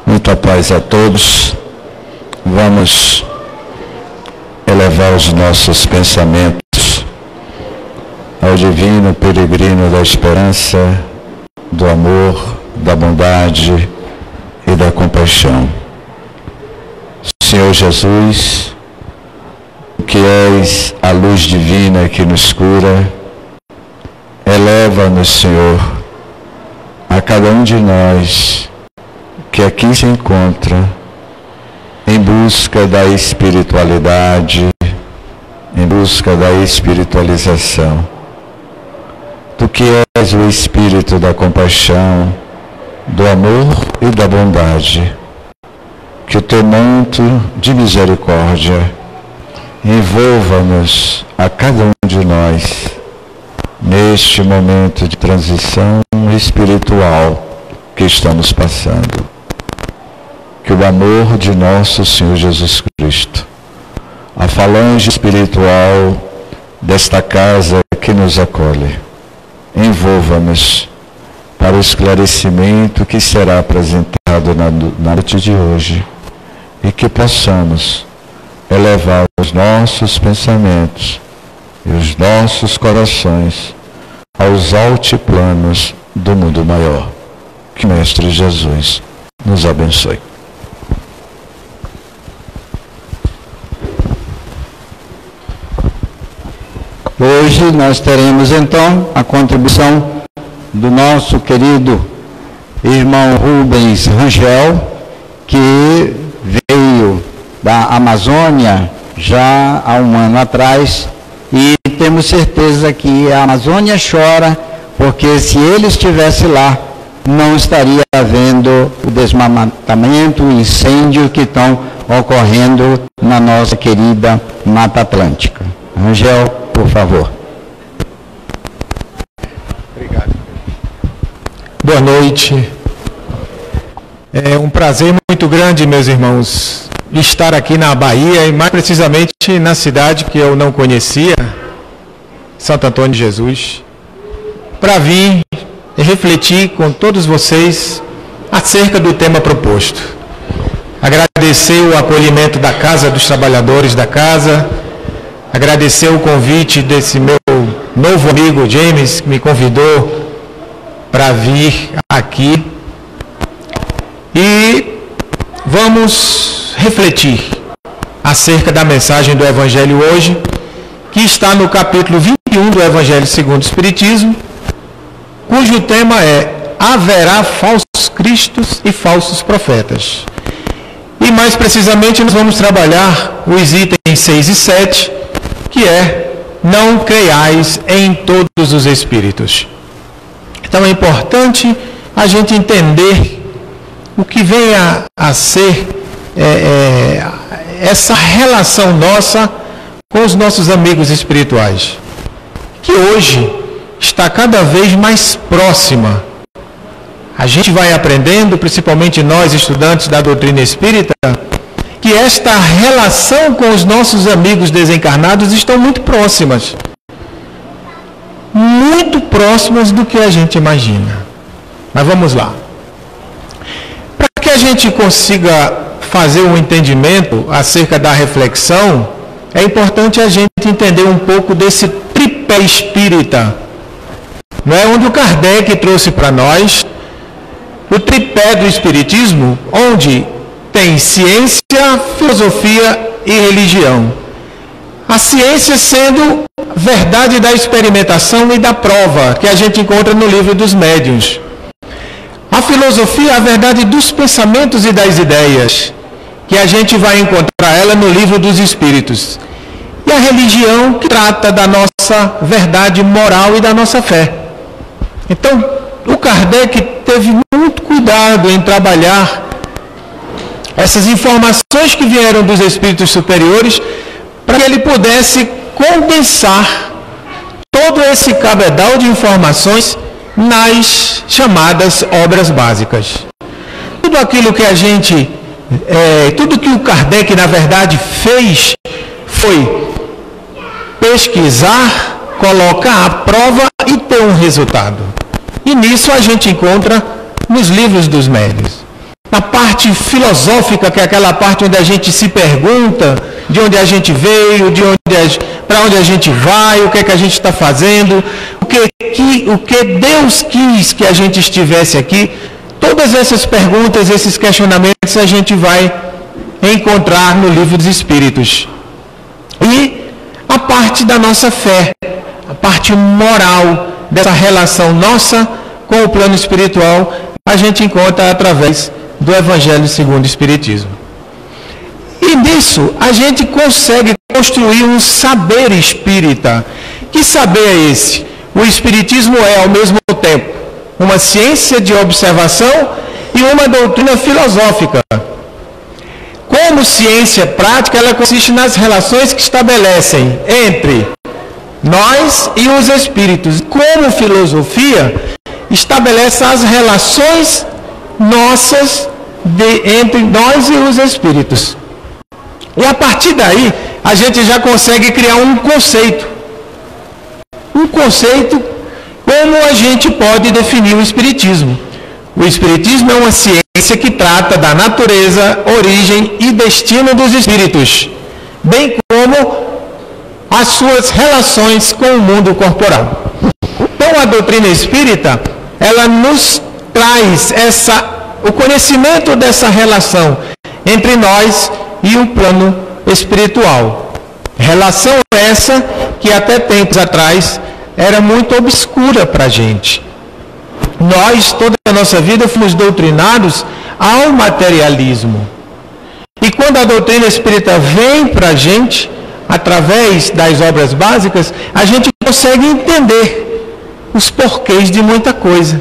Muita paz a todos. Vamos elevar os nossos pensamentos ao divino peregrino da esperança, do amor, da bondade e da compaixão. Senhor Jesus, que és a luz divina que nos cura, eleva-nos, Senhor, a cada um de nós que aqui se encontra em busca da espiritualidade, em busca da espiritualização. Tu que és o Espírito da compaixão, do amor e da bondade, que o teu manto de misericórdia envolva-nos a cada um de nós neste momento de transição espiritual que estamos passando. Que o amor de nosso Senhor Jesus Cristo, a falange espiritual desta casa que nos acolhe, envolva-nos para o esclarecimento que será apresentado na noite de hoje e que possamos elevar os nossos pensamentos e os nossos corações aos altiplanos do mundo maior. Que Mestre Jesus nos abençoe. Hoje nós teremos então a contribuição do nosso querido irmão Rubens Rangel, que veio da Amazônia já há um ano atrás, e temos certeza que a Amazônia chora, porque se ele estivesse lá, não estaria havendo o desmatamento, o incêndio que estão ocorrendo na nossa querida Mata Atlântica. Rangel, por favor. Obrigado. Boa noite. É um prazer muito grande, meus irmãos, estar aqui na Bahia e mais precisamente na cidade que eu não conhecia, Santo Antônio de Jesus, para vir refletir com todos vocês acerca do tema proposto. Agradecer o acolhimento da Casa dos Trabalhadores da Casa, agradecer o convite desse meu novo amigo James, que me convidou para vir aqui. E vamos refletir acerca da mensagem do Evangelho hoje, que está no capítulo 21 do Evangelho segundo o Espiritismo, cujo tema é: haverá falsos cristos e falsos profetas. E mais precisamente nós vamos trabalhar os itens 6 e 7, que é: não creiais em todos os espíritos. Então é importante a gente entender o que vem a ser essa relação nossa com os nossos amigos espirituais, que hoje está cada vez mais próxima. A gente vai aprendendo, principalmente nós estudantes da doutrina espírita, que esta relação com os nossos amigos desencarnados estão muito próximas do que a gente imagina. Mas vamos lá. Para que a gente consiga fazer um entendimento acerca da reflexão, é importante a gente entender um pouco desse tripé espírita, não é? Onde o Kardec trouxe para nós o tripé do espiritismo, onde tem ciência, filosofia e religião. A ciência sendo verdade da experimentação e da prova, que a gente encontra no livro dos médiuns. A filosofia, a verdade dos pensamentos e das ideias, que a gente vai encontrar ela no livro dos espíritos. E a religião, que trata da nossa verdade moral e da nossa fé. Então, o Kardec teve muito cuidado em trabalhar essas informações que vieram dos espíritos superiores, para que ele pudesse condensar todo esse cabedal de informações nas chamadas obras básicas. Tudo aquilo que a gente, tudo que o Kardec na verdade fez foi pesquisar, colocar à prova e ter um resultado. E nisso a gente encontra nos livros dos médiuns. na parte filosófica, que é aquela parte onde a gente se pergunta de onde a gente veio, para onde a gente vai, o que é que a gente está fazendo, o que Deus quis que a gente estivesse aqui. Todas essas perguntas, esses questionamentos a gente vai encontrar no Livro dos Espíritos. E a parte da nossa fé, a parte moral dessa relação nossa com o plano espiritual, a gente encontra através do Evangelho segundo o Espiritismo. E nisso a gente consegue construir um saber espírita. Que saber é esse? O Espiritismo é, ao mesmo tempo, uma ciência de observação e uma doutrina filosófica. Como ciência prática, ela consiste nas relações que estabelecem entre nós e os espíritos. Como filosofia, estabelece as relações nossas entre nós e os espíritos. E a partir daí, a gente já consegue criar um conceito. Um conceito como a gente pode definir o Espiritismo. O Espiritismo é uma ciência que trata da natureza, origem e destino dos espíritos, bem como as suas relações com o mundo corporal. Então, a doutrina espírita, ela nos traz o conhecimento dessa relação entre nós e o plano espiritual. Relação essa que até tempos atrás era muito obscura para a gente. Nós, toda a nossa vida, fomos doutrinados ao materialismo. E quando a doutrina espírita vem para a gente, através das obras básicas, a gente consegue entender os porquês de muita coisa.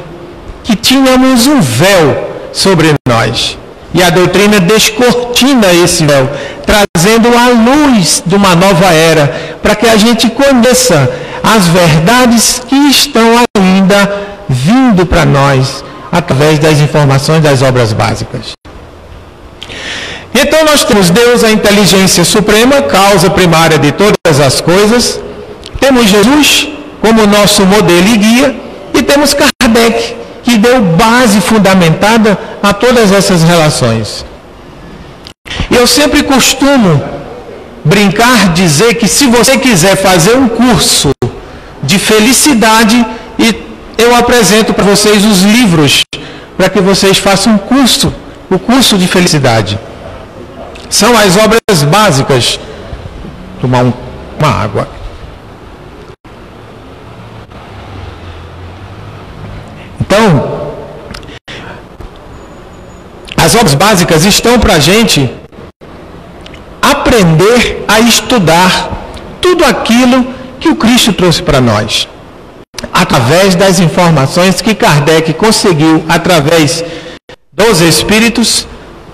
Que tínhamos um véu sobre nós. E a doutrina descortina esse véu, trazendo a luz de uma nova era, para que a gente conheça as verdades que estão ainda vindo para nós, através das informações das obras básicas. Então nós temos Deus, a inteligência suprema, causa primária de todas as coisas, temos Jesus como nosso modelo e guia, e temos Kardec, que deu base fundamentada a todas essas relações. E eu sempre costumo brincar, dizer que se você quiser fazer um curso de felicidade, eu apresento para vocês os livros para que vocês façam o curso de felicidade. São as obras básicas. Tomar uma água. Então, as obras básicas estão para a gente aprender a estudar tudo aquilo que o Cristo trouxe para nós, através das informações que Kardec conseguiu, através dos Espíritos,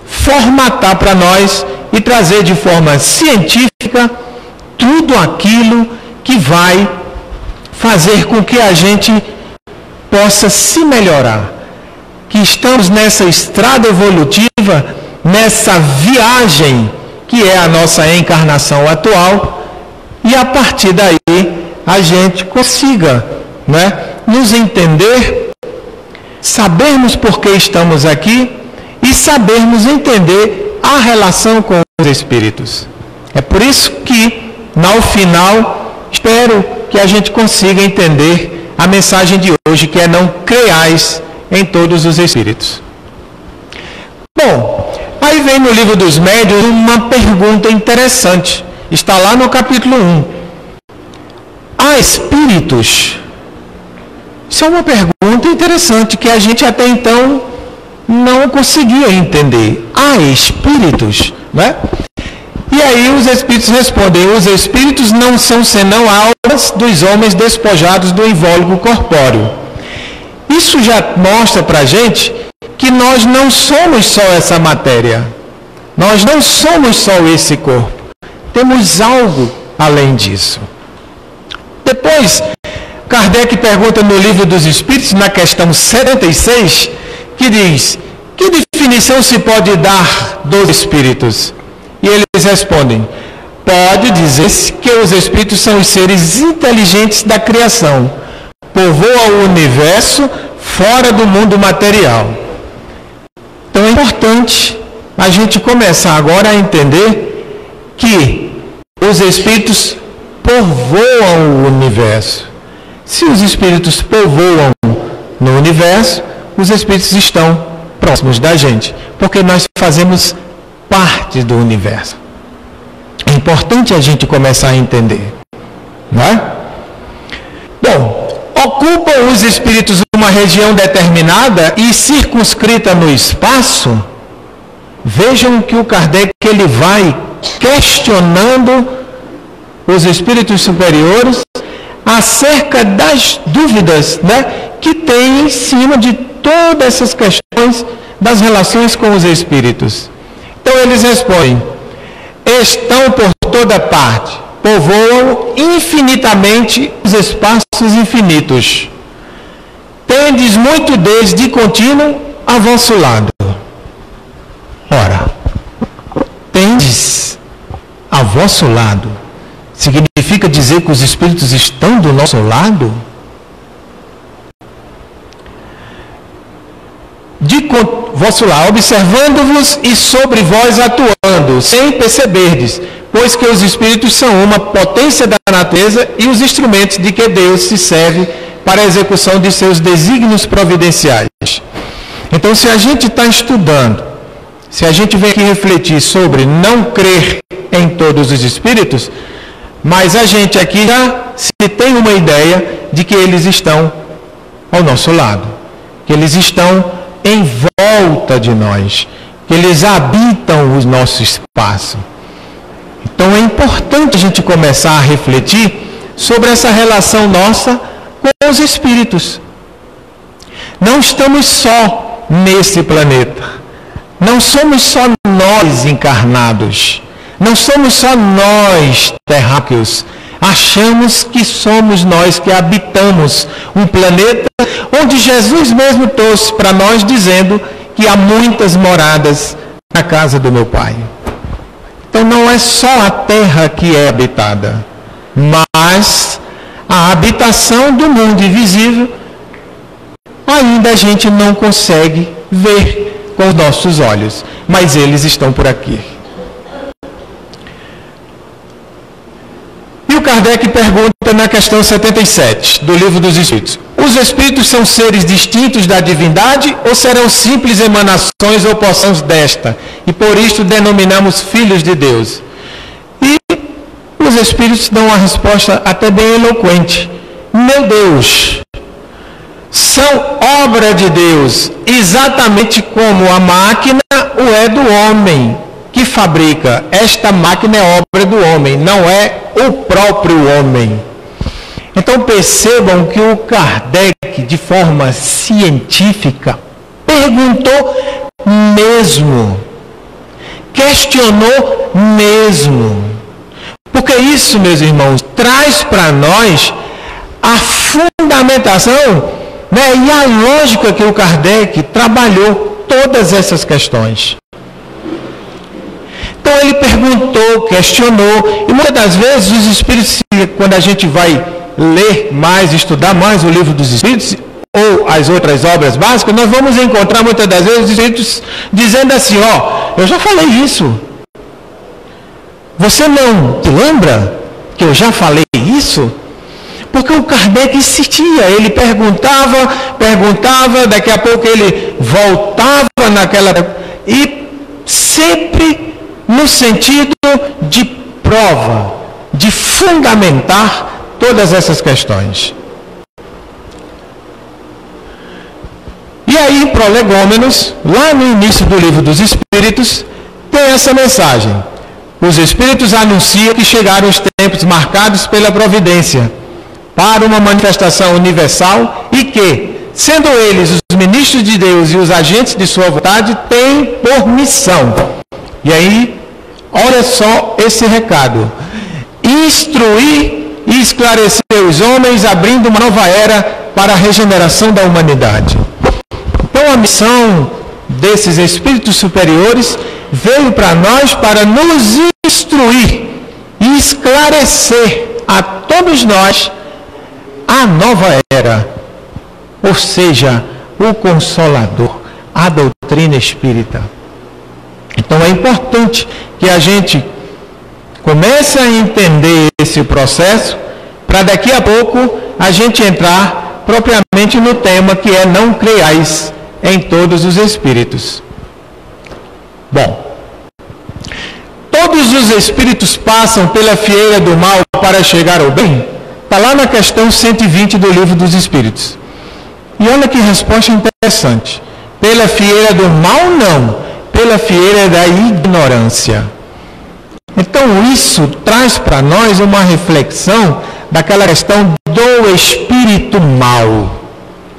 formatar para nós e trazer de forma científica tudo aquilo que vai fazer com que a gente possa se melhorar. Que estamos nessa estrada evolutiva, nessa viagem que é a nossa encarnação atual, e a partir daí a gente consiga, nos entender, sabermos por que estamos aqui e sabermos entender a relação com os espíritos. É por isso que, no final, espero que a gente consiga entender a mensagem de hoje, que é: não creiais em todos os espíritos. Bom, aí vem no Livro dos Médiuns uma pergunta interessante. Está lá no capítulo 1. Há espíritos? Isso é uma pergunta interessante que a gente até então não conseguia entender. Há espíritos? E aí os espíritos respondem: os espíritos não são senão almas dos homens despojados do invólucro corpóreo. Isso já mostra para a gente que nós não somos só essa matéria. Nós não somos só esse corpo. Temos algo além disso. Depois, Kardec pergunta no Livro dos Espíritos, na questão 76, que diz: que definição se pode dar dos espíritos? E eles respondem: pode dizer-se que os espíritos são os seres inteligentes da criação, povoam o universo fora do mundo material. Então Então é importante a gente começar agora a entender que os espíritos povoam o universo. Se os espíritos povoam no universo, os espíritos estão próximos da gente, porque nós fazemos parte do universo. É importante a gente começar a entender, não é? Bom, ocupam os espíritos uma região determinada e circunscrita no espaço? Vejam que o Kardec ele vai questionando os espíritos superiores acerca das dúvidas, né, que tem em cima de todas essas questões das relações com os espíritos. Então eles respondem: estão por toda parte, povoam infinitamente os espaços infinitos. Tendes muito deles de contínuo a vosso lado. Ora, tendes a vosso lado significa dizer que os espíritos estão do nosso lado? De vosso lado, observando-vos e sobre vós atuando, sem perceberdes, pois que os espíritos são uma potência da natureza e os instrumentos de que Deus se serve para a execução de seus desígnios providenciais. Então, se a gente está estudando, se a gente vem aqui refletir sobre não crer em todos os espíritos, mas a gente aqui já se tem uma ideia de que eles estão ao nosso lado, que eles estão em volta de nós, que eles habitam o nosso espaço. Então é importante a gente começar a refletir sobre essa relação nossa com os espíritos. Não estamos só nesse planeta. Não somos só nós encarnados. Não somos só nós terráqueos. Achamos que somos nós que habitamos um planeta onde Jesus mesmo trouxe para nós dizendo que há muitas moradas na casa do meu Pai. Então não é só a terra que é habitada, mas a habitação do mundo invisível ainda a gente não consegue ver com os nossos olhos, mas eles estão por aqui. E o Kardec pergunta na questão 77 do Livro dos Espíritos: os espíritos são seres distintos da divindade ou serão simples emanações ou porções desta? E por isto denominamos filhos de Deus. E os espíritos dão uma resposta até bem eloquente: meu Deus, são obra de Deus, exatamente como a máquina o é do homem que fabrica. Esta máquina é obra do homem, não é o próprio homem. Então percebam que o Kardec, de forma científica, perguntou mesmo, questionou mesmo. Porque isso, meus irmãos, traz para nós a fundamentação, né, e a lógica que o Kardec trabalhou todas essas questões. Então ele perguntou, questionou, e muitas das vezes os espíritos, quando a gente vai ler mais, estudar mais o Livro dos Espíritos, ou as outras obras básicas, nós vamos encontrar muitas das vezes os espíritos dizendo assim: ó, eu já falei isso. Você não se lembra que eu já falei isso? Porque o Kardec insistia, ele perguntava, daqui a pouco ele voltava naquela... E sempre no sentido de prova, de fundamentar todas essas questões. E aí, em Prolegômenos, lá no início do Livro dos Espíritos, tem essa mensagem: os Espíritos anunciam que chegaram os tempos marcados pela providência para uma manifestação universal e que, sendo eles os ministros de Deus e os agentes de sua vontade, têm por missão. E aí, olha só esse recado: instruir e esclarecer os homens, abrindo uma nova era para a regeneração da humanidade. Então a missão desses espíritos superiores veio para nós para nos instruir e esclarecer a todos nós a nova era, ou seja, o Consolador, a doutrina doutrina espírita. Então é importante que a gente comece a entender esse processo, para daqui a pouco a gente entrar propriamente no tema que é não creiais em todos os espíritos. Bom, todos os espíritos passam pela fieira do mal para chegar ao bem? Está lá na questão 120 do Livro dos Espíritos. E olha que resposta interessante. Pela fieira do mal, não. Pela fieira da ignorância. Então isso traz para nós uma reflexão daquela questão do espírito mau.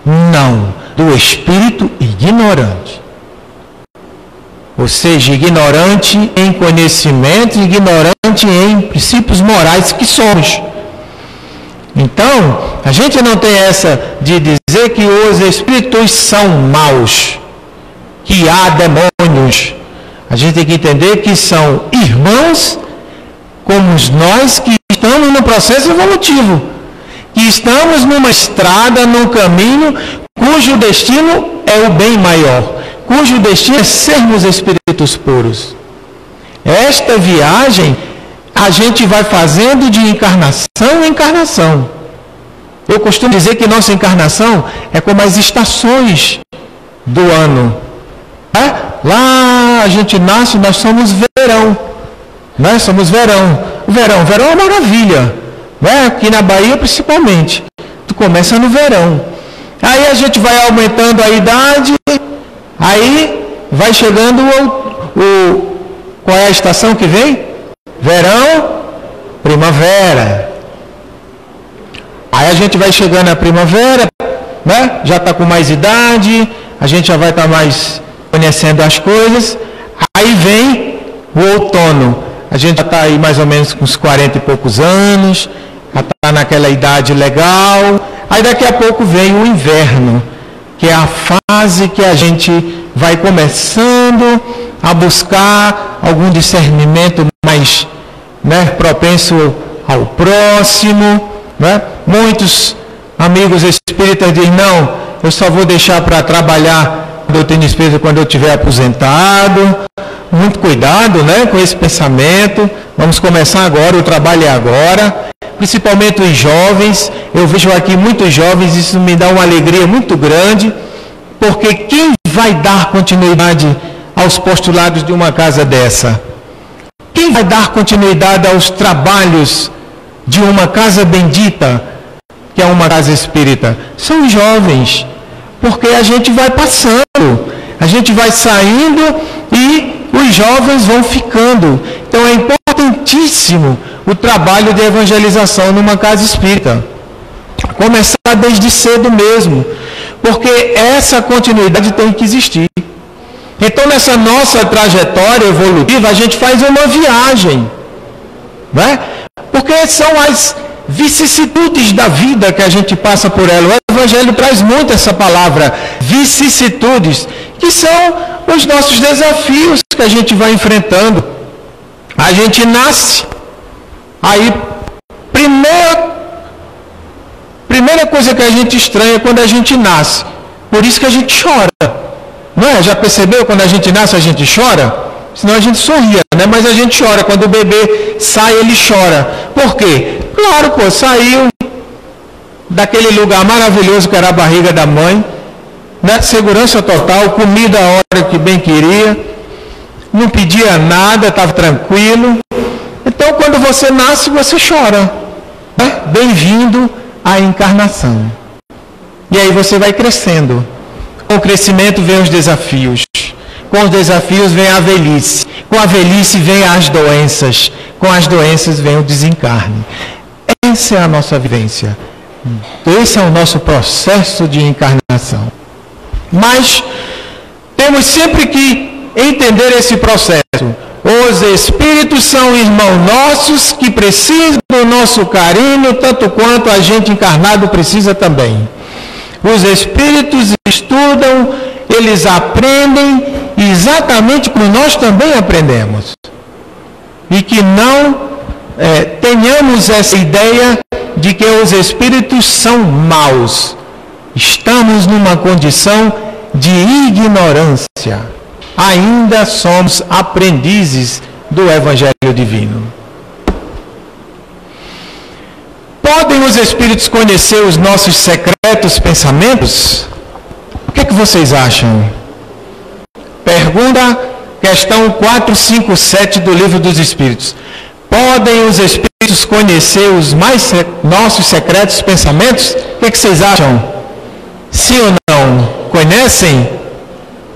Não, do espírito ignorante. Ou seja, ignorante em conhecimento, ignorante em princípios morais que somos. Então, a gente não tem essa de dizer que os espíritos são maus, que há demônios. A gente tem que entender que são irmãos como nós que estamos no processo evolutivo, que estamos numa estrada, num caminho cujo destino é o bem maior, cujo destino é sermos espíritos puros. Esta viagem a gente vai fazendo de encarnação em encarnação. Eu costumo dizer que nossa encarnação é como as estações do ano. Lá a gente nasce, nós somos verão. Nós somos verão. Verão é uma maravilha. Aqui na Bahia principalmente. Tu começa no verão. Aí a gente vai aumentando a idade. Aí vai chegando qual é a estação que vem? Verão, primavera. Aí a gente vai chegando na primavera, né? Já está com mais idade, a gente já vai estar mais conhecendo as coisas. Aí vem o outono. A gente já está aí mais ou menos com uns 40 e poucos anos, já está naquela idade legal. Aí daqui a pouco vem o inverno, que é a fase que a gente vai começando a buscar algum discernimento mais, né, propenso ao próximo, né? Muitos amigos espíritas dizem, não, eu só vou deixar para trabalhar a doutrina espírita quando eu estiver aposentado. Muito cuidado, né, com esse pensamento. Vamos começar agora, o trabalho é agora. Principalmente os jovens. Eu vejo aqui muitos jovens, isso me dá uma alegria muito grande, porque quem vai dar continuidade aos postulados de uma casa dessa? Quem vai dar continuidade aos trabalhos de uma casa bendita, que é uma casa espírita? São os jovens, porque a gente vai passando, a gente vai saindo e os jovens vão ficando. Então é importantíssimo o trabalho de evangelização numa casa espírita. Começar desde cedo mesmo, porque essa continuidade tem que existir. Então nessa nossa trajetória evolutiva a gente faz uma viagem, né? Porque são as vicissitudes da vida que a gente passa por ela. O Evangelho traz muito essa palavra, vicissitudes, que são os nossos desafios que a gente vai enfrentando. A gente nasce, aí primeira coisa que a gente estranha é quando a gente nasce. Por isso que a gente chora. Não é? Já percebeu? Quando a gente nasce a gente chora? Senão a gente sorria, né? Mas a gente chora. Quando o bebê sai, ele chora. Por quê? Claro, pô, saiu daquele lugar maravilhoso que era a barriga da mãe, né? Segurança total, comida a hora que bem queria, não pedia nada, estava tranquilo. Então, quando você nasce, você chora, né? Bem-vindo à encarnação. E aí você vai crescendo. Com o crescimento vem os desafios. Com os desafios vem a velhice. Com a velhice vem as doenças. Com as doenças vem o desencarne. Essa é a nossa vivência. Esse é o nosso processo de encarnação. Mas temos sempre que entender esse processo. Os espíritos são irmãos nossos que precisam do nosso carinho, tanto quanto a gente encarnado precisa também. Os espíritos estudam, eles aprendem exatamente como nós também aprendemos. E que não tenhamos essa ideia de que os espíritos são maus. Estamos numa condição de ignorância. Ainda somos aprendizes do Evangelho Divino. Podem os Espíritos conhecer os nossos secretos pensamentos? O que vocês acham? Pergunta, questão 457 do Livro dos Espíritos. Podem os Espíritos conhecer os nossos secretos pensamentos? O que vocês acham? Sim ou não? Conhecem?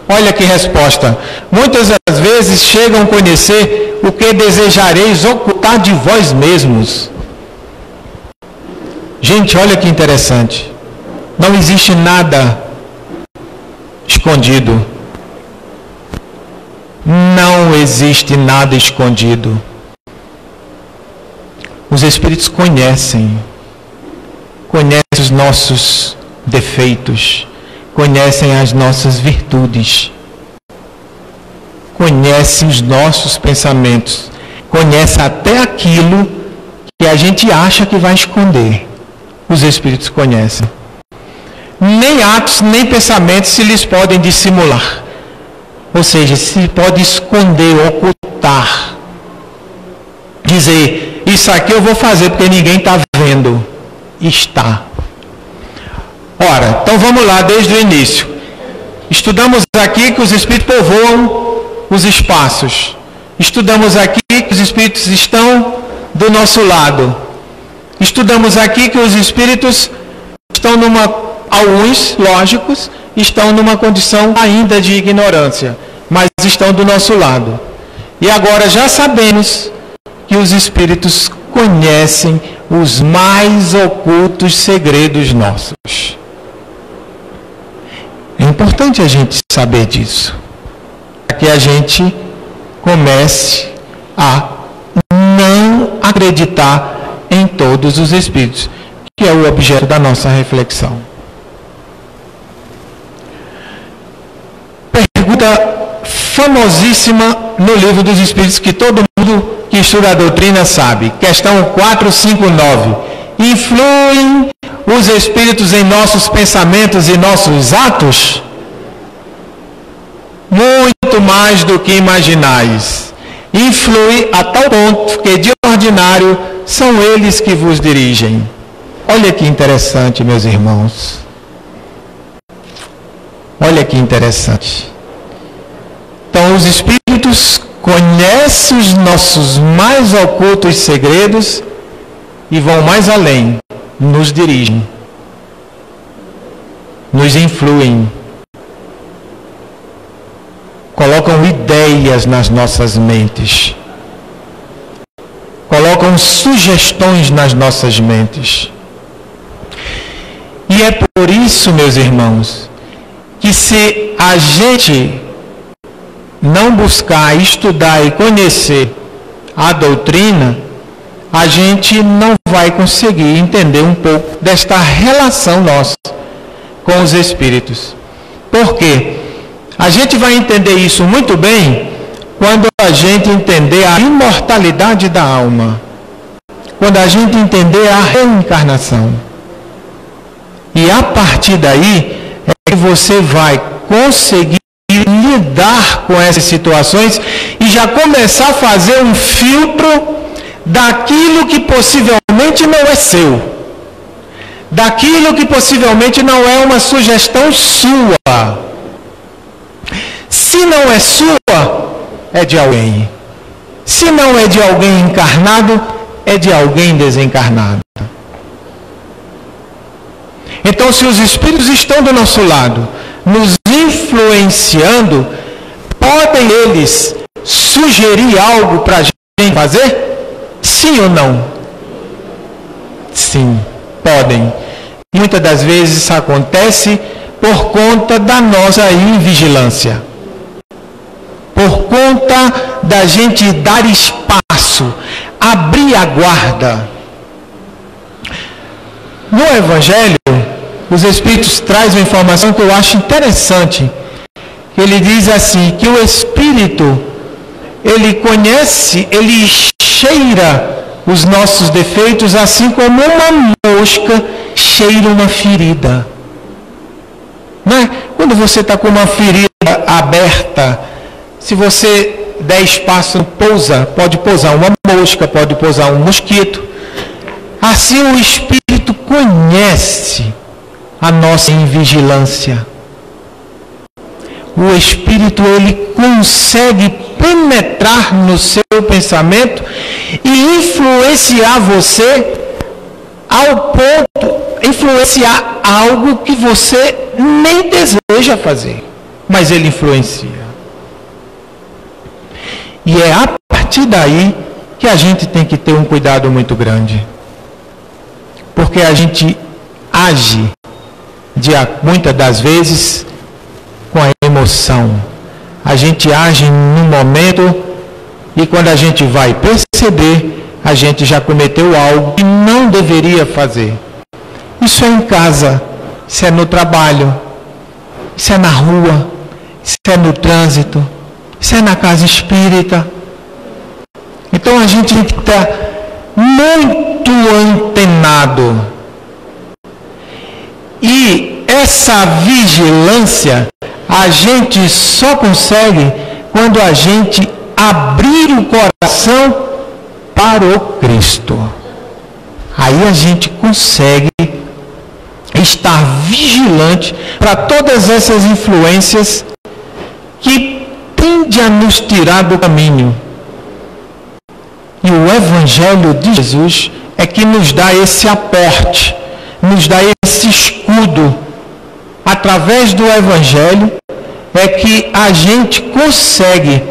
Olha que resposta. Muitas das vezes chegam a conhecer o que desejareis ocultar de vós mesmos. Gente, olha que interessante. Não existe nada escondido. Não existe nada escondido. Os Espíritos conhecem os nossos defeitos, conhecem as nossas virtudes, conhecem os nossos pensamentos, conhecem até aquilo que a gente acha que vai esconder. Os Espíritos conhecem. Nem atos, nem pensamentos se lhes podem dissimular. Ou seja, se pode esconder, ocultar. Dizer, isso aqui eu vou fazer porque ninguém está vendo. Está. Ora, então vamos lá desde o início. Estudamos aqui que os Espíritos povoam os espaços. Estudamos aqui que os Espíritos estão do nosso lado. Estudamos aqui que os Espíritos estão alguns, lógicos, estão numa condição ainda de ignorância, mas estão do nosso lado. E agora já sabemos que os Espíritos conhecem os mais ocultos segredos nossos. É importante a gente saber disso, para que a gente comece a não acreditar em todos os Espíritos, que é o objeto da nossa reflexão. Pergunta famosíssima no Livro dos Espíritos, que todo mundo que estuda a doutrina sabe. Questão 459. Influem os Espíritos em nossos pensamentos e nossos atos? Muito mais do que imaginais. Influi a tal ponto que, de ordinário, são eles que vos dirigem. Olha que interessante, meus irmãos. Olha que interessante. Então, os Espíritos conhecem os nossos mais ocultos segredos e vão mais além, nos dirigem, nos influem, colocam ideias nas nossas mentes, colocam sugestões nas nossas mentes. E é por isso, meus irmãos, que se a gente não buscar estudar e conhecer a doutrina, a gente não vai conseguir entender um pouco desta relação nossa com os Espíritos. Por quê? A gente vai entender isso muito bem quando a gente entender a imortalidade da alma, quando a gente entender a reencarnação. E a partir daí é que você vai conseguir lidar com essas situações e já começar a fazer um filtro daquilo que possivelmente não é seu, daquilo que possivelmente não é uma sugestão sua. Se não é sua, é de alguém. Se não é de alguém encarnado, é de alguém desencarnado. Então, se os Espíritos estão do nosso lado, nos influenciando, podem eles sugerir algo para a gente fazer? Sim ou não? Sim, podem. Muitas das vezes isso acontece por conta da nossa invigilância. Por conta da gente dar espaço, abrir a guarda. No Evangelho, os Espíritos trazem uma informação que eu acho interessante. Ele diz assim, que o Espírito, ele conhece, ele cheira os nossos defeitos, assim como uma mosca cheira uma ferida. né? Quando você está com uma ferida aberta, se você der espaço, pode pousar uma mosca, pode pousar um mosquito. Assim o Espírito conhece a nossa invigilância. O Espírito, ele consegue penetrar no seu pensamento e influenciar você ao ponto, influenciar algo que você nem deseja fazer, mas ele influencia. E é a partir daí que a gente tem que ter um cuidado muito grande. Porque a gente age, muitas das vezes, com a emoção. A gente age num momento e quando a gente vai perceber, a gente já cometeu algo que não deveria fazer. Isso é em casa, isso é no trabalho, isso é na rua, isso é no trânsito, isso é na casa espírita. Então a gente tem que estar muito antenado. E essa vigilância a gente só consegue quando a gente abrir o coração para o Cristo. Aí a gente consegue estar vigilante para todas essas influências que tendem a nos tirar do caminho. E o Evangelho de Jesus é que nos dá esse aporte, nos dá esse escudo. Através do Evangelho é que a gente consegue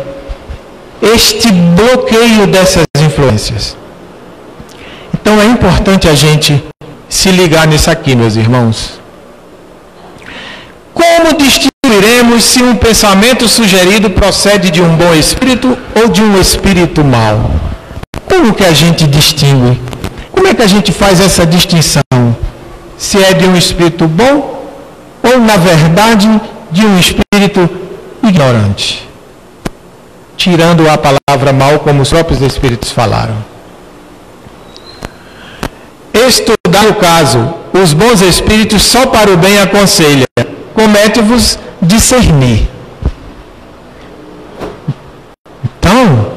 este bloqueio dessas influências. Então é importante a gente se ligar nisso aqui, meus irmãos. Como distinguiremos se um pensamento sugerido procede de um bom espírito ou de um espírito mau? Como que a gente distingue? Como é que a gente faz essa distinção? Se é de um espírito bom ou, na verdade, de um espírito ignorante? Tirando a palavra mal, como os próprios espíritos falaram. Estudar o caso, os bons espíritos só para o bem aconselha. Comete-vos discernir. Então,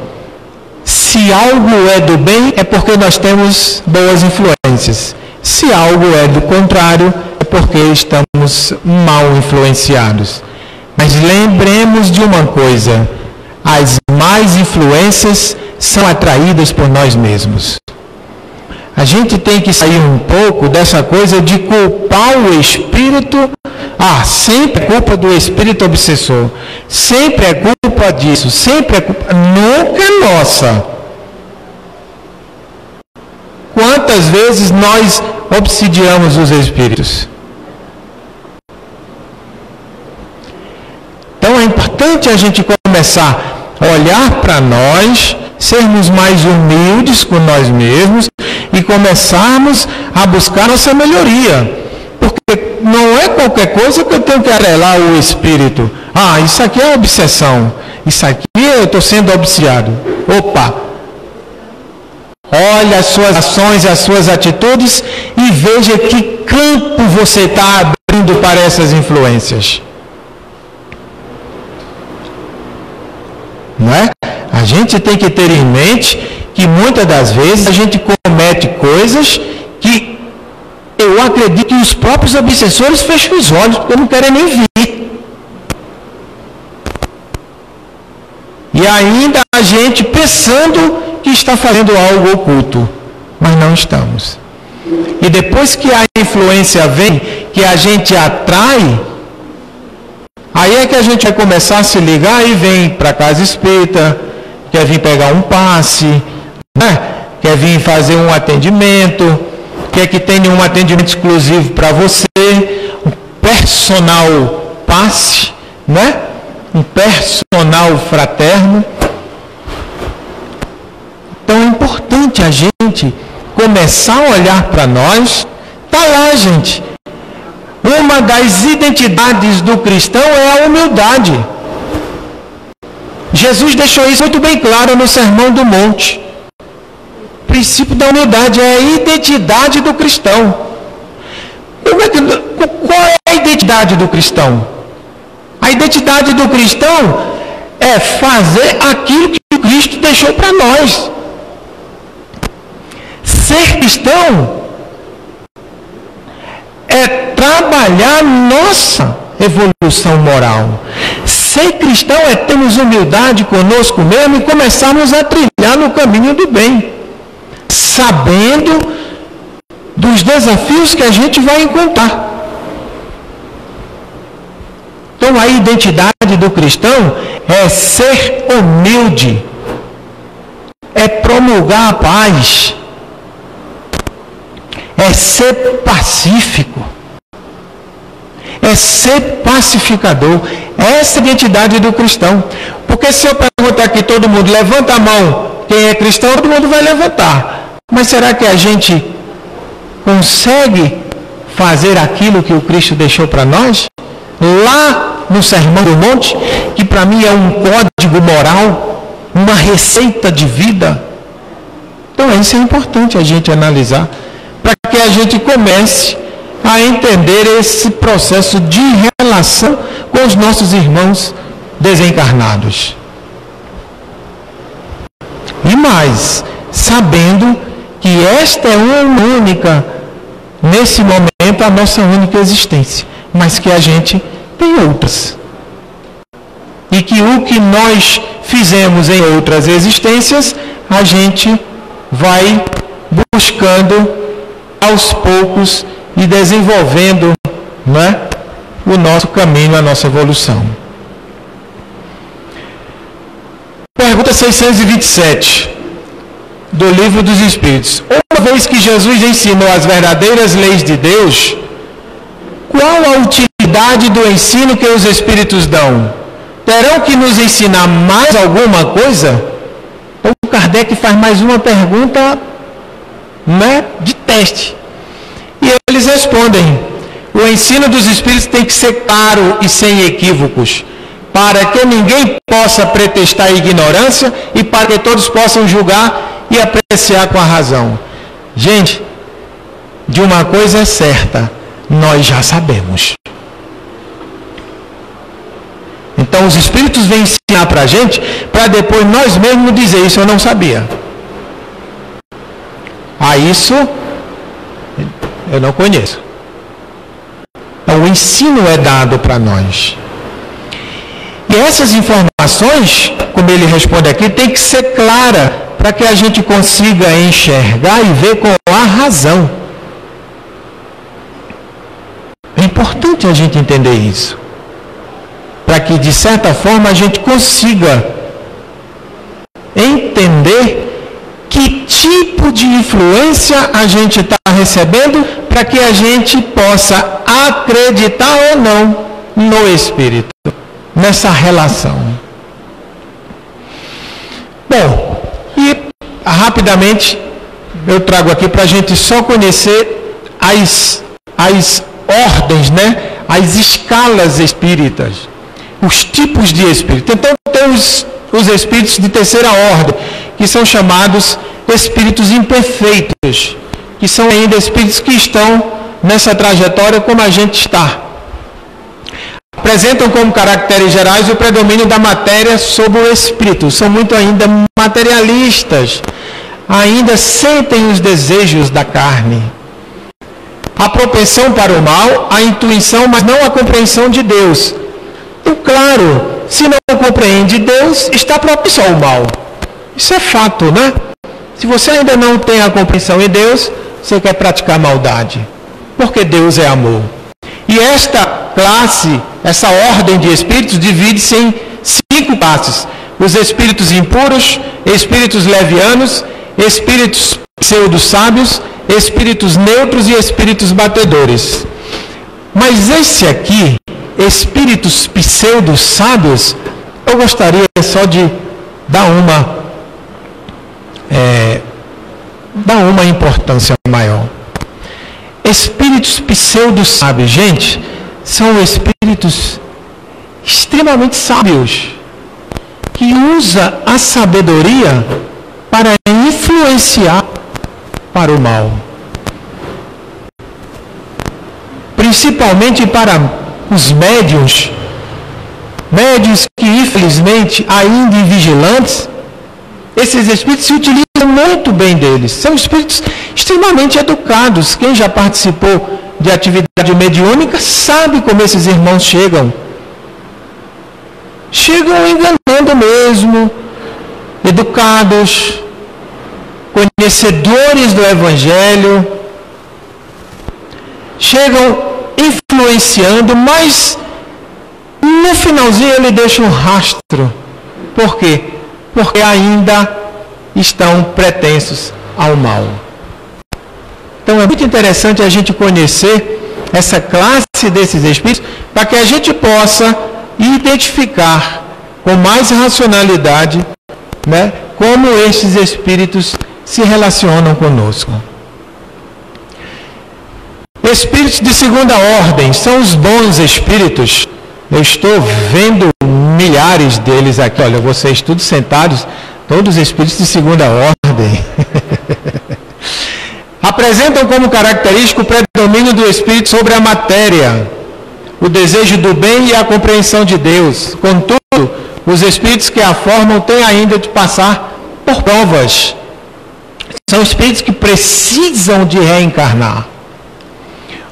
se algo é do bem, é porque nós temos boas influências. Se algo é do contrário, é porque estamos mal influenciados. Mas lembremos de uma coisa: as más influências são atraídas por nós mesmos. A gente tem que sair um pouco dessa coisa de culpar o espírito. Sempre é culpa do espírito obsessor. Sempre é culpa disso. Sempre é culpa. Nunca é nossa. Quantas vezes nós obsidiamos os espíritos? Então é importante a gente começar a olhar para nós, sermos mais humildes com nós mesmos e começarmos a buscar nossa melhoria. Porque não é qualquer coisa que eu tenho que atrelar o espírito. Isso aqui é obsessão. Isso aqui eu estou sendo obsidiado. Opa! Olha as suas ações e as suas atitudes e veja que campo você está abrindo para essas influências. Não é? A gente tem que ter em mente que muitas das vezes a gente comete coisas que eu acredito que os próprios obsessores fecham os olhos, porque não querem nem ver. E ainda a gente pensando que está fazendo algo oculto, mas não estamos. E depois que a influência vem, que a gente atrai, aí é que a gente vai começar a se ligar e vem para a casa espírita, quer vir pegar um passe, né? Quer vir fazer um atendimento, quer que tenha um atendimento exclusivo para você, um personal passe, né? Um personal fraterno. Então é importante a gente começar a olhar para nós. Está lá, gente. Uma das identidades do cristão é a humildade. Jesus deixou isso muito bem claro no Sermão do Monte. O princípio da humildade é a identidade do cristão. Qual é a identidade do cristão? A identidade do cristão é fazer aquilo que Cristo deixou para nós. Ser cristão é trabalhar nossa evolução moral. Ser cristão é termos humildade conosco mesmo e começarmos a trilhar no caminho do bem, sabendo dos desafios que a gente vai encontrar. Então a identidade do cristão é ser humilde, é promulgar a paz, é ser pacífico, é ser pacificador. Essa é a identidade do cristão. Porque se eu perguntar aqui, todo mundo levanta a mão, quem é cristão, todo mundo vai levantar. Mas será que a gente consegue fazer aquilo que o Cristo deixou para nós? Lá no Sermão do Monte, que para mim é um código moral, uma receita de vida. Então isso é importante a gente analisar, para que a gente comece a entender esse processo de relação com os nossos irmãos desencarnados. E mais, sabendo que esta é uma única, nesse momento, a nossa única existência, mas que a gente tem outras. E que o que nós fizemos em outras existências, a gente vai buscando aos poucos e desenvolvendo, né, o nosso caminho, a nossa evolução. Pergunta 627 do Livro dos Espíritos. Uma vez que Jesus ensinou as verdadeiras leis de Deus, qual a utilidade do ensino que os Espíritos dão? Terão que nos ensinar mais alguma coisa? Então Kardec faz mais uma pergunta, né, de teste. E eles respondem: o ensino dos Espíritos tem que ser claro e sem equívocos, para que ninguém possa pretextar a ignorância e para que todos possam julgar e apreciar com a razão. Gente, de uma coisa é certa, nós já sabemos. Então os Espíritos vêm ensinar para a gente, para depois nós mesmos dizer: isso eu não sabia. Isso eu não conheço. Então o ensino é dado para nós. E essas informações, como ele responde aqui, tem que ser clara, para que a gente consiga enxergar e ver com a razão. É importante a gente entender isso, para que de certa forma a gente consiga entender que tipo de influência a gente está recebendo, para que a gente possa acreditar ou não no Espírito, nessa relação. Bom, e rapidamente eu trago aqui para a gente só conhecer as ordens, né? As escalas espíritas, os tipos de espírito. Então tem os espíritos de terceira ordem, que são chamados espíritos imperfeitos, que são ainda espíritos que estão nessa trajetória como a gente está. Apresentam como caracteres gerais o predomínio da matéria sobre o espírito. São muito ainda materialistas, ainda sentem os desejos da carne. A propensão para o mal, a intuição, mas não a compreensão de Deus. Então, claro, se não compreende Deus, está propício ao mal. Isso é fato, né? Se você ainda não tem a compreensão em Deus, você quer praticar maldade, porque Deus é amor. E esta classe, essa ordem de espíritos, divide-se em 5 classes: os espíritos impuros, espíritos levianos, espíritos pseudo-sábios, espíritos neutros e espíritos batedores. Mas esse aqui, espíritos pseudo-sábios, eu gostaria só de dar uma importância maior. Espíritos pseudo-sábios, gente, são espíritos extremamente sábios, que usam a sabedoria para influenciar para o mal. Principalmente para os médiuns que infelizmente ainda invigilantes, esses espíritos se utilizam muito bem deles. São espíritos extremamente educados. Quem já participou de atividade mediúnica sabe como esses irmãos chegam. Chegam enganando mesmo, educados, conhecedores do Evangelho, chegam influenciando, mas no finalzinho ele deixa um rastro. Por quê? Porque ainda estão pretensos ao mal. Então é muito interessante a gente conhecer essa classe desses espíritos, para que a gente possa identificar com mais racionalidade, né, como estes espíritos se relacionam conosco. Espíritos de segunda ordem são os bons espíritos. Eu estou vendo milhares deles aqui. Olha, vocês todos sentados, todos espíritos de segunda ordem. Apresentam como característico o predomínio do espírito sobre a matéria, o desejo do bem e a compreensão de Deus. Contudo, os espíritos que a formam têm ainda de passar por provas. São espíritos que precisam de reencarnar.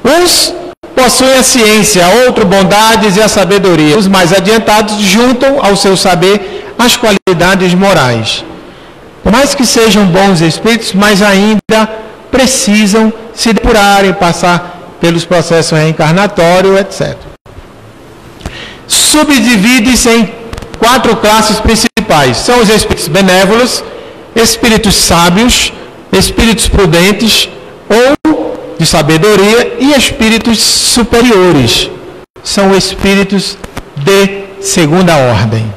Uns possuem a ciência, outros bondades e a sabedoria. Os mais adiantados juntam ao seu saber as qualidades morais. Por mais que sejam bons espíritos, mas ainda precisam se depurarem, passar pelos processos reencarnatórios, etc. Subdivide-se em 4 classes principais. São os espíritos benévolos, espíritos sábios, espíritos prudentes ou de sabedoria e espíritos superiores. São espíritos de segunda ordem.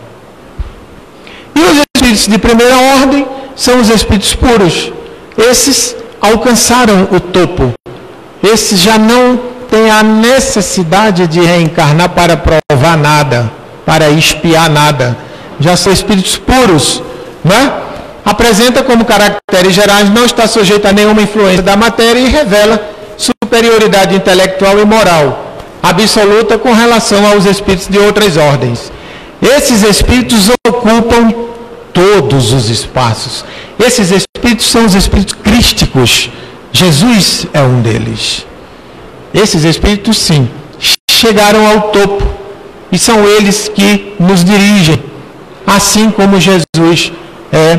E os espíritos de primeira ordem são os espíritos puros. Esses alcançaram o topo. Esses já não têm a necessidade de reencarnar para provar nada, para expiar nada. Já são espíritos puros, né? Apresenta como caracteres gerais, não está sujeito a nenhuma influência da matéria e revela superioridade intelectual e moral absoluta com relação aos espíritos de outras ordens. Esses espíritos ocupam todos os espaços. Esses espíritos são os espíritos crísticos. Jesus é um deles. Esses espíritos, sim, chegaram ao topo e são eles que nos dirigem, assim como Jesus é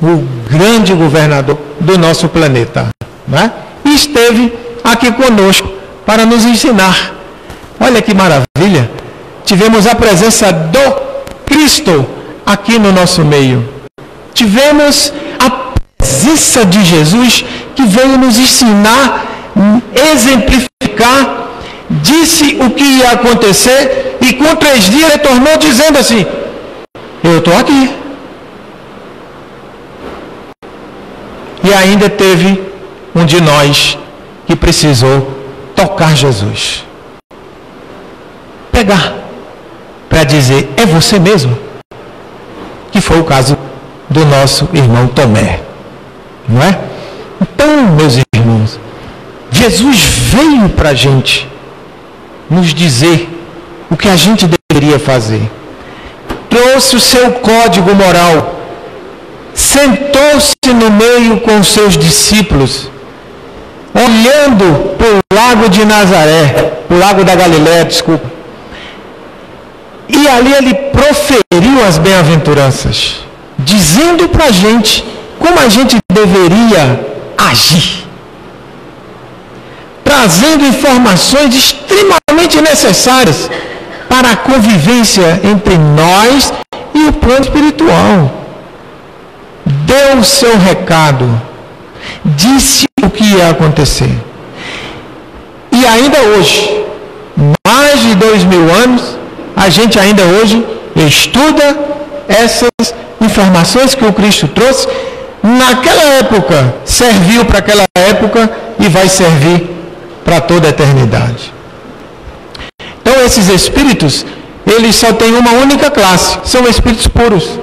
o grande governador do nosso planeta, né? E esteve aqui conosco para nos ensinar. Olha que maravilha! Tivemos a presença do Cristo aqui no nosso meio. Tivemos a presença de Jesus que veio nos ensinar, exemplificar, disse o que ia acontecer e com 3 dias retornou dizendo assim: eu estou aqui. E ainda teve um de nós que precisou tocar Jesus. Pegar para dizer, é você mesmo? Que foi o caso do nosso irmão Tomé. Não é? Então, meus irmãos, Jesus veio para a gente nos dizer o que a gente deveria fazer. Trouxe o seu código moral. Sentou-se no meio com os seus discípulos, olhando para o lago de Nazaré, o lago da Galiléia, desculpa. E ali ele proferiu as bem-aventuranças, dizendo para a gente como a gente deveria agir, trazendo informações extremamente necessárias para a convivência entre nós e o plano espiritual. Deu o seu recado, disse o que ia acontecer. E ainda hoje, mais de 2000 anos, a gente ainda hoje estuda essas informações que o Cristo trouxe. Naquela época, serviu para aquela época e vai servir para toda a eternidade. Então esses espíritos, eles só têm uma única classe, são espíritos puros.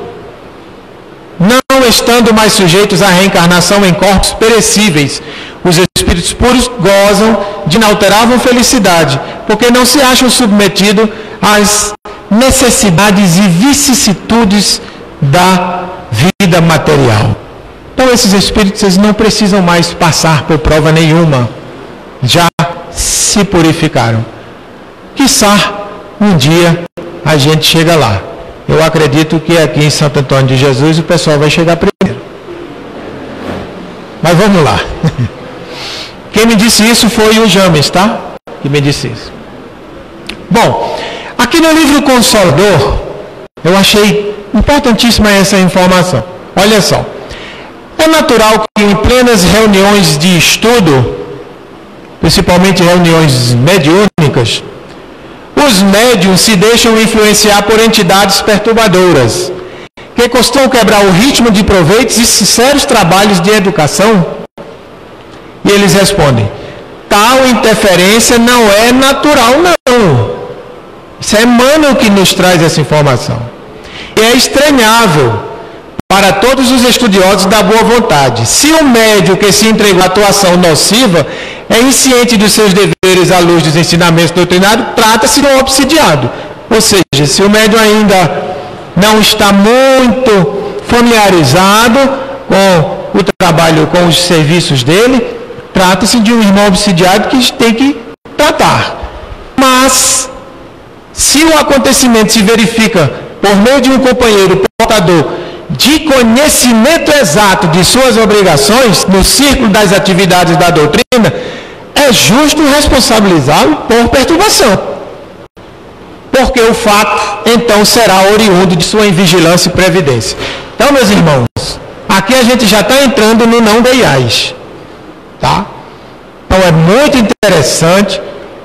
Não estando mais sujeitos à reencarnação em corpos perecíveis. Os espíritos puros gozam de inalterável felicidade, porque não se acham submetidos às necessidades e vicissitudes da vida material. Então esses espíritos eles não precisam mais passar por prova nenhuma, já se purificaram. Quiçá um dia a gente chega lá. Eu acredito que aqui em Santo Antônio de Jesus o pessoal vai chegar primeiro. Mas vamos lá. Quem me disse isso foi o James, tá? Que me disse isso. Bom, aqui no livro Consolador, eu achei importantíssima essa informação. Olha só. É natural que em plenas reuniões de estudo, principalmente reuniões mediúnicas, os médiuns se deixam influenciar por entidades perturbadoras, que costumam quebrar o ritmo de proveitos e sinceros trabalhos de educação. E eles respondem: tal interferência não é natural, não. Isso é Emmanuel que nos traz essa informação. E é estranhável para todos os estudiosos da boa vontade. Se o médium que se entregou à atuação nociva é insciente dos seus deveres à luz dos ensinamentos doutrinários, trata-se de um obsidiado. Ou seja, se o médium ainda não está muito familiarizado com o trabalho, com os serviços dele, trata-se de um irmão obsidiado que tem que tratar. Mas, se o acontecimento se verifica por meio de um companheiro portador de conhecimento exato de suas obrigações no círculo das atividades da doutrina, é justo responsabilizá-lo por perturbação. Porque o fato, então, será oriundo de sua invigilância e previdência. Então, meus irmãos, aqui a gente já está entrando no não deiais. Tá? Então, é muito interessante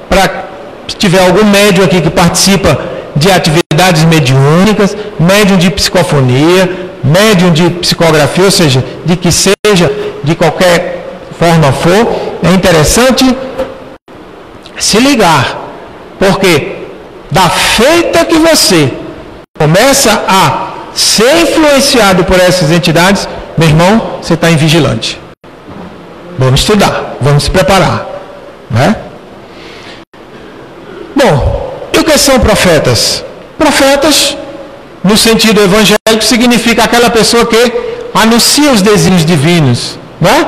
para se tiver algum médium aqui que participa de atividades mediúnicas, médium de psicofonia, médium de psicografia, ou seja, de que seja, de qualquer forma for, é interessante se ligar, porque da feita que você começa a ser influenciado por essas entidades, meu irmão, você está em vigilante. Vamos estudar, vamos se preparar, né? Bom, e o que são profetas? Profetas, no sentido evangélico, significa aquela pessoa que anuncia os desígnios divinos, né?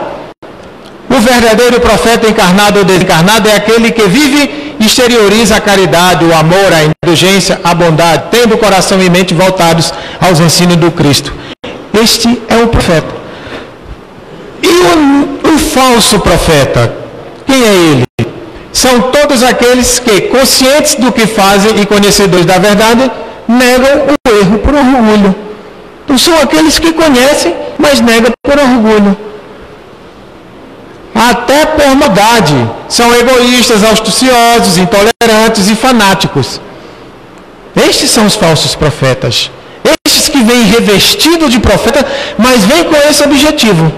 O verdadeiro profeta encarnado ou desencarnado é aquele que vive e exterioriza a caridade, o amor, a indulgência, a bondade, tendo o coração e mente voltados aos ensinos do Cristo. Este é o profeta. E o falso profeta, quem é ele? São todos aqueles que, conscientes do que fazem e conhecedores da verdade, negam o erro por orgulho. Então são aqueles que conhecem, mas negam por orgulho. Até por maldade. São egoístas, astuciosos, intolerantes e fanáticos. Estes são os falsos profetas. Estes que vêm revestidos de profeta, mas vêm com esse objetivo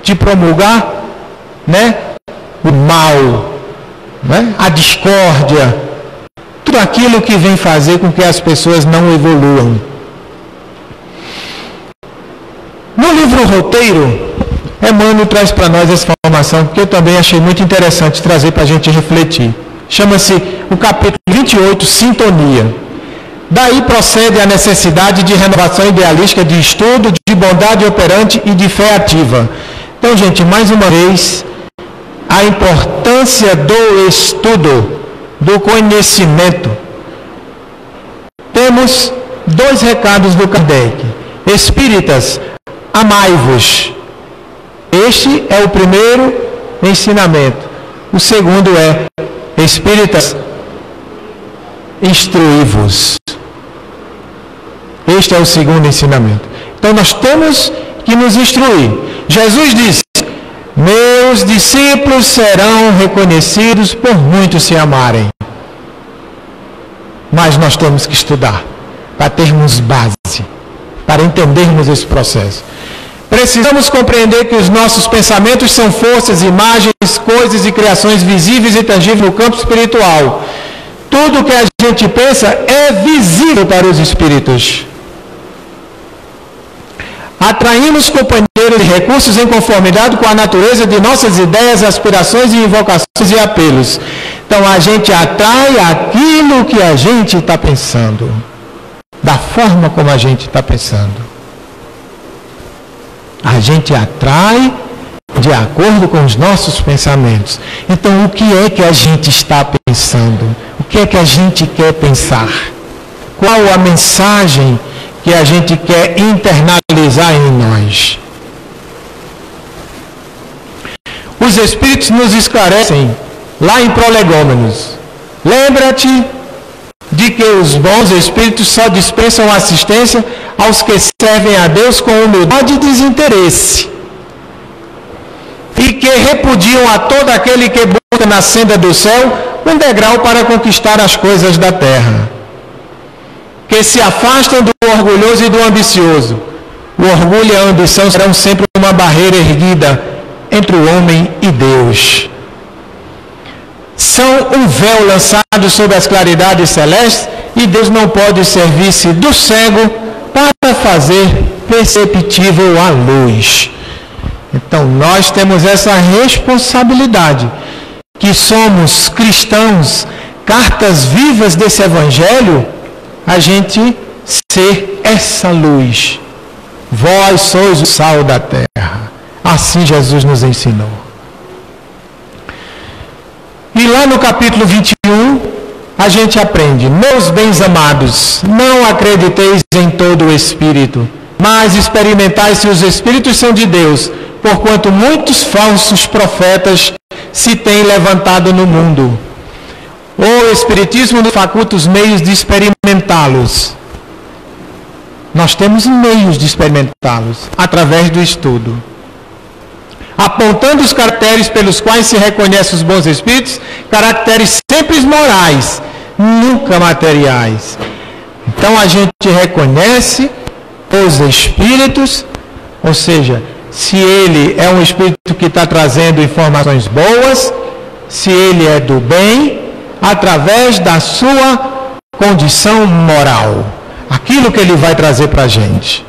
de promulgar, né, o mal, né, a discórdia, tudo aquilo que vem fazer com que as pessoas não evoluam. No livro Roteiro, Emmanuel traz para nós essa informação que eu também achei muito interessante trazer para a gente refletir. Chama-se o capítulo 28, Sintonia. Daí procede a necessidade de renovação idealística de estudo, de bondade operante e de fé ativa. Então, gente, mais uma vez, a importância do estudo, do conhecimento. Temos dois recados do Kardec. Espíritas, amai-vos. Este é o primeiro ensinamento. O segundo é: espíritas, instruí-vos. Este é o segundo ensinamento. Então nós temos que nos instruir. Jesus disse: meus discípulos serão reconhecidos por muitos se amarem. Mas nós temos que estudar para termos base, para entendermos esse processo. Precisamos compreender que os nossos pensamentos são forças, imagens, coisas e criações visíveis e tangíveis no campo espiritual. Tudo que a gente pensa é visível para os espíritos. Atraímos companheiros e recursos em conformidade com a natureza de nossas ideias, aspirações e invocações e apelos. Então a gente atrai aquilo que a gente está pensando, da forma como a gente está pensando. A gente atrai de acordo com os nossos pensamentos. Então o que é que a gente está pensando? O que é que a gente quer pensar? Qual a mensagem que a gente quer internalizar em nós? Os Espíritos nos esclarecem lá em Prolegômenos. Lembra-te de que os bons Espíritos só dispensam assistência aos que servem a Deus com humildade e desinteresse, e que repudiam a todo aquele que busca na senda do céu um degrau para conquistar as coisas da terra, que se afastam do orgulhoso e do ambicioso. O orgulho e a ambição serão sempre uma barreira erguida entre o homem e Deus. São um véu lançado sobre as claridades celestes, e Deus não pode servir-se do cego para fazer perceptível a luz. Então nós temos essa responsabilidade, que somos cristãos, cartas vivas desse evangelho, a gente ser essa luz. Vós sois o sal da terra. Assim Jesus nos ensinou. E lá no capítulo 21, a gente aprende: meus bens amados, não acrediteis em todo o Espírito, mas experimentai se os Espíritos são de Deus, porquanto muitos falsos profetas se têm levantado no mundo. O Espiritismo nos faculta os meios de experimentá-los. Nós temos meios de experimentá-los através do estudo, apontando os caracteres pelos quais se reconhece os bons espíritos, caracteres sempre morais, nunca materiais. Então a gente reconhece os espíritos, ou seja, se ele é um espírito que está trazendo informações boas, se ele é do bem, através da sua condição moral, aquilo que ele vai trazer para a gente.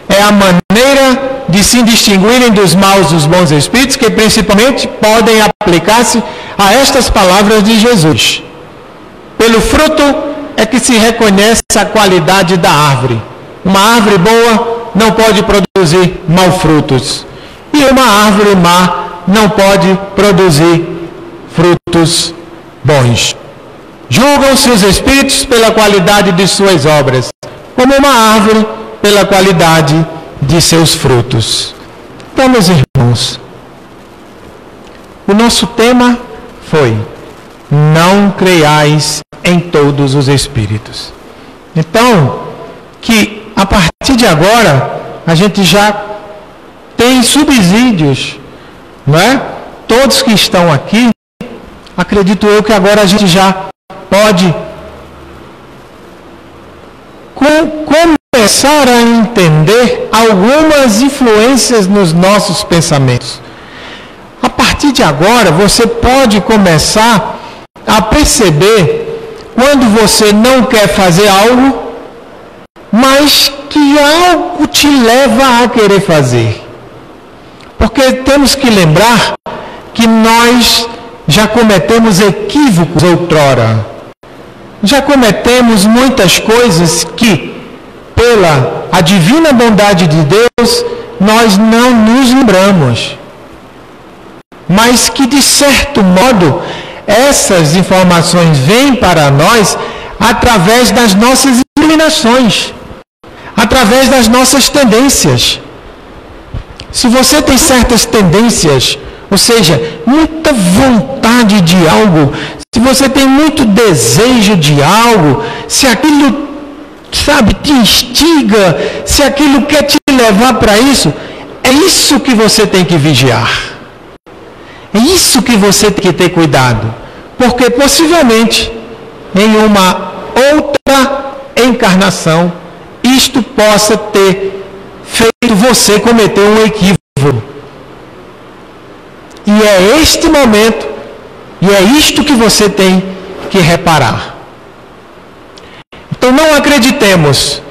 É a maneira de se distinguirem dos maus dos bons espíritos, que principalmente podem aplicar-se a estas palavras de Jesus. Pelo fruto é que se reconhece a qualidade da árvore. Uma árvore boa não pode produzir maus frutos, e uma árvore má não pode produzir frutos bons. Julgam-se os espíritos pela qualidade de suas obras, como uma árvore pela qualidade de seus frutos. Então, meus irmãos, o nosso tema foi: não creiais em todos os espíritos. Então, que a partir de agora a gente já tem subsídios, não é? Todos que estão aqui, acredito eu que agora a gente já pode começar a entender algumas influências nos nossos pensamentos. A partir de agora, você pode começar a perceber quando você não quer fazer algo, mas que algo te leva a querer fazer. Porque temos que lembrar que nós já cometemos equívocos outrora. Já cometemos muitas coisas que, pela a divina bondade de Deus, nós não nos lembramos. Mas que, de certo modo, essas informações vêm para nós através das nossas inclinações, através das nossas tendências. Se você tem certas tendências, ou seja, muita vontade de algo, se você tem muito desejo de algo, se aquilo, te instiga, se aquilo quer te levar para isso, é isso que você tem que vigiar. É isso que você tem que ter cuidado. Porque possivelmente, em uma outra encarnação, isto possa ter feito você cometer um equívoco. E é este momento, e é isto que você tem que reparar. Então não acreditemos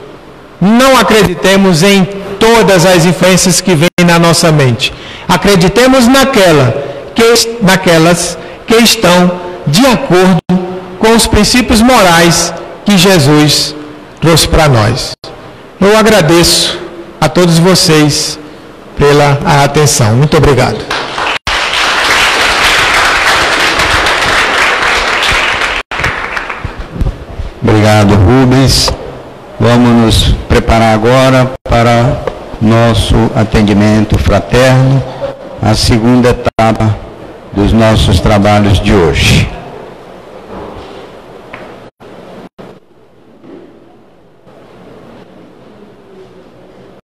Não acreditemos em todas as influências que vêm na nossa mente. Acreditemos naquelas que estão de acordo com os princípios morais que Jesus trouxe para nós. Eu agradeço a todos vocês pela atenção. Muito obrigado. Obrigado, Rubens. Vamos nos preparar agora para nosso atendimento fraterno, a segunda etapa dos nossos trabalhos de hoje.